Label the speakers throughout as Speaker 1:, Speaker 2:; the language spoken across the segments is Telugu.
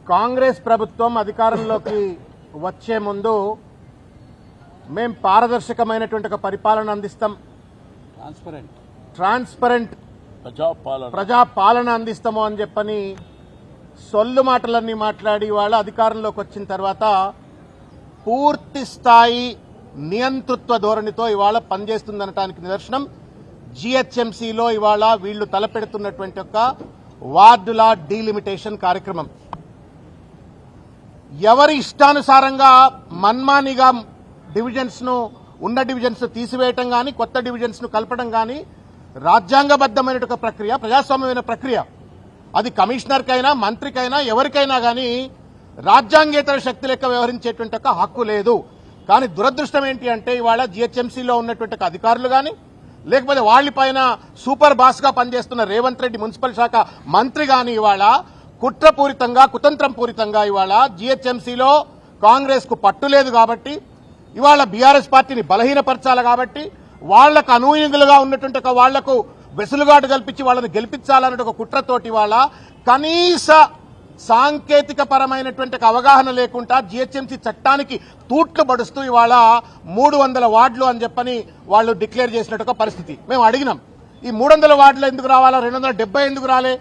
Speaker 1: కాంగ్రెస్ ప్రభుత్వం అధికారంలోకి వచ్చే ముందు మేం పారదర్శకమైనటువంటి ఒక పరిపాలన అందిస్తాం, ట్రాన్స్పరెంట్ ప్రజాపాలన అందిస్తాము అని చెప్పని సొల్లు మాటలన్నీ మాట్లాడి వాళ్ళ అధికారంలోకి వచ్చిన తర్వాత పూర్తి స్థాయి నియంతృత్వ ధోరణితో ఇవాళ పనిచేస్తుందనటానికి నిదర్శనం జీహెచ్ఎంసీలో ఇవాళ వీళ్లు తలపెడుతున్నటువంటి ఒక వార్డుల డీలిమిటేషన్ కార్యక్రమం. ఎవరి ఇష్టానుసారంగా మన్మానిగా ఉన్న డివిజన్స్ తీసివేయటం గాని, కొత్త డివిజన్స్ ను కలపడం గాని రాజ్యాంగబద్దమైన ఒక ప్రక్రియ, ప్రజాస్వామ్యమైన ప్రక్రియ. అది కమిషనర్కైనా, మంత్రికైనా, ఎవరికైనా గాని రాజ్యాంగేతర శక్తి లెక్క వ్యవహరించేటువంటి ఒక హక్కు లేదు. కానీ దురదృష్టం ఏంటి అంటే ఇవాళ జీహెచ్ఎంసీలో ఉన్నటువంటి అధికారులు గాని, లేకపోతే వాళ్లపైన సూపర్ బాస్ గా పనిచేస్తున్న రేవంత్ రెడ్డి మున్సిపల్ శాఖ మంత్రి గాని ఇవాళ కుట్రపూరితంగా, కుతంత్రం పూరితంగా ఇవాళ జీహెచ్ఎంసీలో కాంగ్రెస్ కు పట్టు లేదు కాబట్టి, ఇవాళ బీఆర్ఎస్ పార్టీని బలహీనపరచాలి కాబట్టి, వాళ్లకు అనుయూగులుగా ఉన్నటువంటి వాళ్లకు వెసులుబాటు కల్పించి వాళ్ళని గెలిపించాలన్న ఒక కుట్రతోటి ఇవాళ కనీస సాంకేతిక పరమైనటువంటి అవగాహన లేకుండా జీహెచ్ఎంసీ చట్టానికి తూట్లు పడుస్తూ ఇవాళ 300 వార్డులు అని చెప్పని వాళ్ళు డిక్లేర్ చేసినట్టు పరిస్థితి. మేము అడిగినాం, ఈ 300 వార్డులు ఎందుకు రావాలా, 270 ఎందుకు రాలే,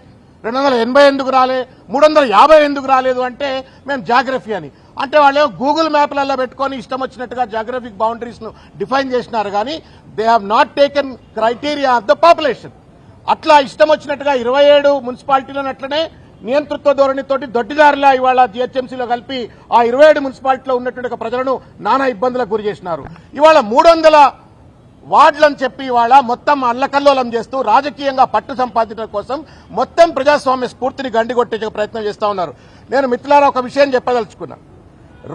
Speaker 1: 280 ఎందుకు రాలే, 350 ఎందుకు రాలేదు అంటే మేము జాగ్రఫీ అని అంటే వాళ్ళు గూగుల్ మ్యాప్లలో పెట్టుకుని ఇష్టం వచ్చినట్టుగా జాగ్రఫిక్ బౌండరీస్ ను డిఫైన్ చేసినారు కానీ they have not taken criteria of the population. అట్లా ఇష్టం వచ్చినట్టుగా 27 మున్సిపాలిటీలను అట్లనే నియంతృత్వ ధోరణితోటి దొడ్డిదారులా ఇవాళ జీహెచ్ఎంసీలో కలిపి ఆ 27 మున్సిపాలిటీలో ఉన్నటువంటి ప్రజలను నానా ఇబ్బందులకు గురి చేసినారు. ఇవాళ 300 వార్డులని చెప్పి ఇవాళ మొత్తం అల్లకల్లోలం చేస్తూ రాజకీయంగా పట్టు సంపాదించడం కోసం మొత్తం ప్రజాస్వామ్య స్ఫూర్తిని గండిగొట్టే ప్రయత్నం చేస్తా ఉన్నారు. నేను మిత్రులారా ఒక విషయం చెప్పదలుచుకున్నా.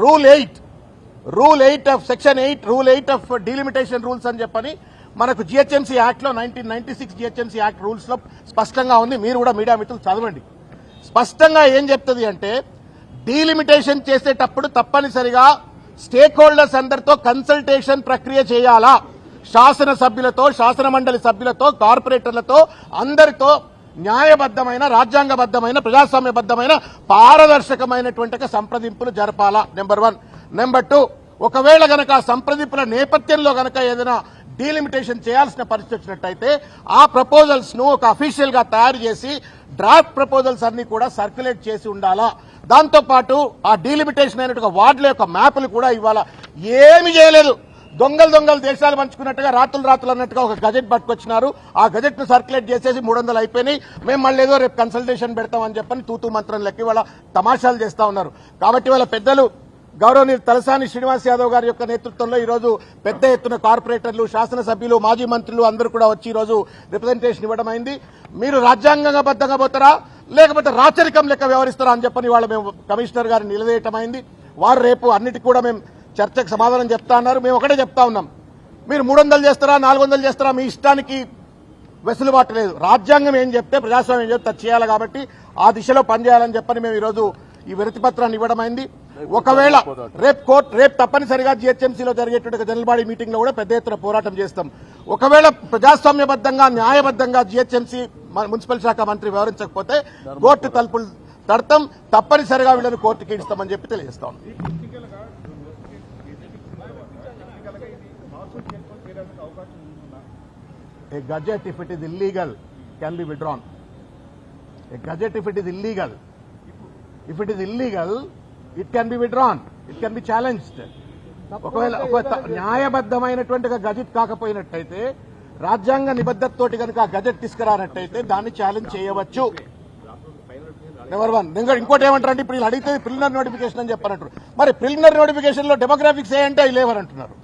Speaker 1: Rule 8 of section 8 rule 8 of delimitation rules అని చెప్పని మనకు జీహెచ్ఎంసీ యాక్ట్ లో 1996 జీహెచ్ఎంసీ యాక్ట్ రూల్స్ లో స్పష్టంగా ఉంది. మీరు కూడా మీడియా మిత్రులు చదవండి. స్పష్టంగా ఏం చెప్తుంది అంటే డీలిమిటేషన్ చేసేటప్పుడు తప్పనిసరిగా స్టేక్ హోల్డర్స్ అందరితో కన్సల్టేషన్ ప్రక్రియ చేయాలా. శాసన సభ్యులతో, శాసన మండలి సభ్యులతో, కార్పొరేటర్లతో అందరితో న్యాయబద్దమైన, రాజ్యాంగబద్దమైన, ప్రజాస్వామ్యబద్దమైన, పారదర్శకమైనటువంటి సంప్రదింపులు జరపాలా. నెంబర్ 1. నెంబర్ 2, ఒకవేళ గనక సంప్రదింపుల నేపథ్యంలో గనక ఏదైనా డీలిమిటేషన్ చేయాల్సిన పరిస్థితి వచ్చినట్టయితే ఆ ప్రపోజల్స్ ను ఒక అఫీషియల్ గా తయారు చేసి డ్రాఫ్ట్ ప్రపోజల్స్ అన్ని కూడా సర్క్యులేట్ చేసి ఉండాలా. దాంతో పాటు ఆ డీలిమిటేషన్ అయినట్టుగా వార్డుల యొక్క మ్యాపులు కూడా ఇవాళ ఏమి చేయలేదు. దొంగలు దేశాలు పంచుకున్నట్టుగా రాత్రులు అన్నట్టుగా ఒక గజెట్ పట్టుకొచ్చినారు. ఆ గజెట్ ను సర్క్యులేట్ చేసేసి 300 అయిపోయినాయి. మేము మళ్ళీ ఏదో రేపు కన్సల్టేషన్ పెడతామని చెప్పని తూతూ మంత్రం లెక్క వాళ్ళ తమాషాలు చేస్తా ఉన్నారు. కాబట్టి వాళ్ళ పెద్దలు గౌరవనీయులు తలసాని శ్రీనివాస్ యాదవ్ గారి యొక్క నేతృత్వంలో ఈ రోజు పెద్ద ఎత్తున కార్పొరేటర్లు, శాసనసభ్యులు, మాజీ మంత్రులు అందరూ కూడా వచ్చి ఈ రోజు రిప్రజెంటేషన్ ఇవ్వడం అయింది. మీరు రాజ్యాంగబద్దంగా పోతారా లేకపోతే రాచరికం లెక్క వ్యవహరిస్తారా అని చెప్పని వాళ్ళు మేము కమిషనర్ గారిని నిలదీయటం అయింది. వారు రేపు అన్నిటికీ కూడా మేము చర్చకు సమాధానం చెప్తా అన్నారు. మేము ఒకటే చెప్తా ఉన్నాం, మీరు 300 చేస్తారా, 400 చేస్తారా, మీ ఇష్టానికి వెసులుబాటు లేదు. రాజ్యాంగం ఏం చెప్తే, ప్రజాస్వామ్యం ఏం చెప్తే చేయాలి. కాబట్టి ఆ దిశలో పనిచేయాలని చెప్పని మేము ఈరోజు ఈ వినతి పత్రాన్ని ఇవ్వడం అయింది. ఒకవేళ రేపు తప్పనిసరిగా జీహెచ్ఎంసీలో జరిగేటువంటి జనరల్ బాడీ మీటింగ్ లో కూడా పెద్ద ఎత్తున పోరాటం చేస్తాం. ఒకవేళ ప్రజాస్వామ్యబద్దంగా, న్యాయబద్దంగా జీహెచ్ఎంసీ మున్సిపల్ శాఖ మంత్రి వ్యవహరించకపోతే కోర్టు తలుపులు తడతాం. తప్పనిసరిగా వీళ్ళని కోర్టుకి ఇస్తామని చెప్పి తెలియజేస్తాం. A gadget, if it is illegal, can be withdrawn. A gadget, if it is illegal, it can be withdrawn. It can be challenged. ఒకవేళ న్యాయబద్దమైనటువంటి గజెట్ కాకపోయినట్టయితే, రాజ్యాంగ నిబద్ధతతోటి కనుక ఆ గజెట్ తీసుకురానట్టయితే దాన్ని ఛాలెంజ్ చేయవచ్చు. నెంబర్ 1. ఇంకోటి ఏమంటారంటే ఇప్పుడు వీళ్ళు అడిగితే ప్రిలిమినరీ నోటిఫికేషన్ అని చెప్పారంటారు. మరి ప్రిలిమినరీ నోటిఫికేషన్ లో డెమోగ్రాఫిక్స్ ఏ అంటే అవి లేవనంటున్నారు.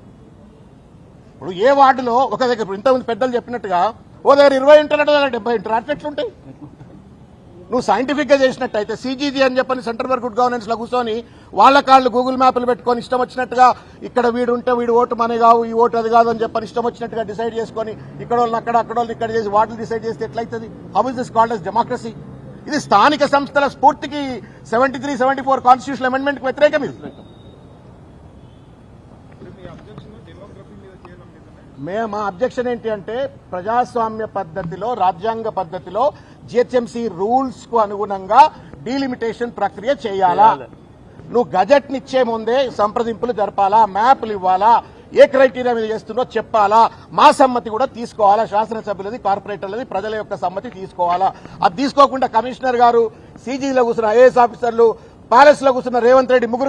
Speaker 1: ఇప్పుడు ఏ వార్డులో ఒక దగ్గర ఇంతకుముందు పెద్దలు చెప్పినట్టుగా ఓ దగ్గర 20 ఉంటారట, 70 ఉంటారు. అట్లెట్లుంటాయి? నువ్వు సైంటిఫిక్ గా చేసినట్టయితే CGG అని చెప్పని సెంటర్ ఫర్ గుడ్ గవర్నెన్స్ లో కూర్చొని వాళ్ళ కాళ్ళు గూగుల్ మ్యాప్లు పెట్టుకొని ఇష్టం వచ్చినట్టుగా ఇక్కడ వీడు ఉంటే వీడు ఓటు మన కావు, ఈ ఓటు అది కాదు అని చెప్పని ఇష్టం వచ్చినట్టుగా డిసైడ్ చేసుకొని ఇక్కడ వాళ్ళని అక్కడ వాళ్ళని ఇక్కడ చేసి వార్డులు డిసైడ్ చేస్తే ఎట్లయితుంది? How is this called as democracy? ఇది స్థానిక సంస్థల స్ఫూర్తికి 73, 74 కాన్స్టిట్యూషనల్ అమెండ్మెంట్ కి వ్యతిరేకం. ఇది మా అబ్జెక్షన్ ఏంటి అంటే ప్రజాస్వామ్య పద్ధతిలో, రాజ్యాంగ పద్ధతిలో జీహెచ్ఎంసీ రూల్స్ కు అనుగుణంగా డీలిమిటేషన్ ప్రక్రియ చేయాలా? నువ్వు గజెట్ నిచ్చే ముందే సంప్రదింపులు జరపాలా, మ్యాప్లు ఇవ్వాలా, ఏ క్రైటీరియా మీద చేస్తుందో చెప్పాలా, మా సమ్మతి కూడా తీసుకోవాలా, శాసనసభ్యులది, కార్పొరేటర్లది, ప్రజల యొక్క సమ్మతి తీసుకోవాలా. అది తీసుకోకుండా కమిషనర్ గారు, సీజీలో కూర్చున్న ఐఏఎస్ ఆఫీసర్లు, ప్యాలెస్ లో కూర్చున్న రేవంత్ రెడ్డి ముగ్గురు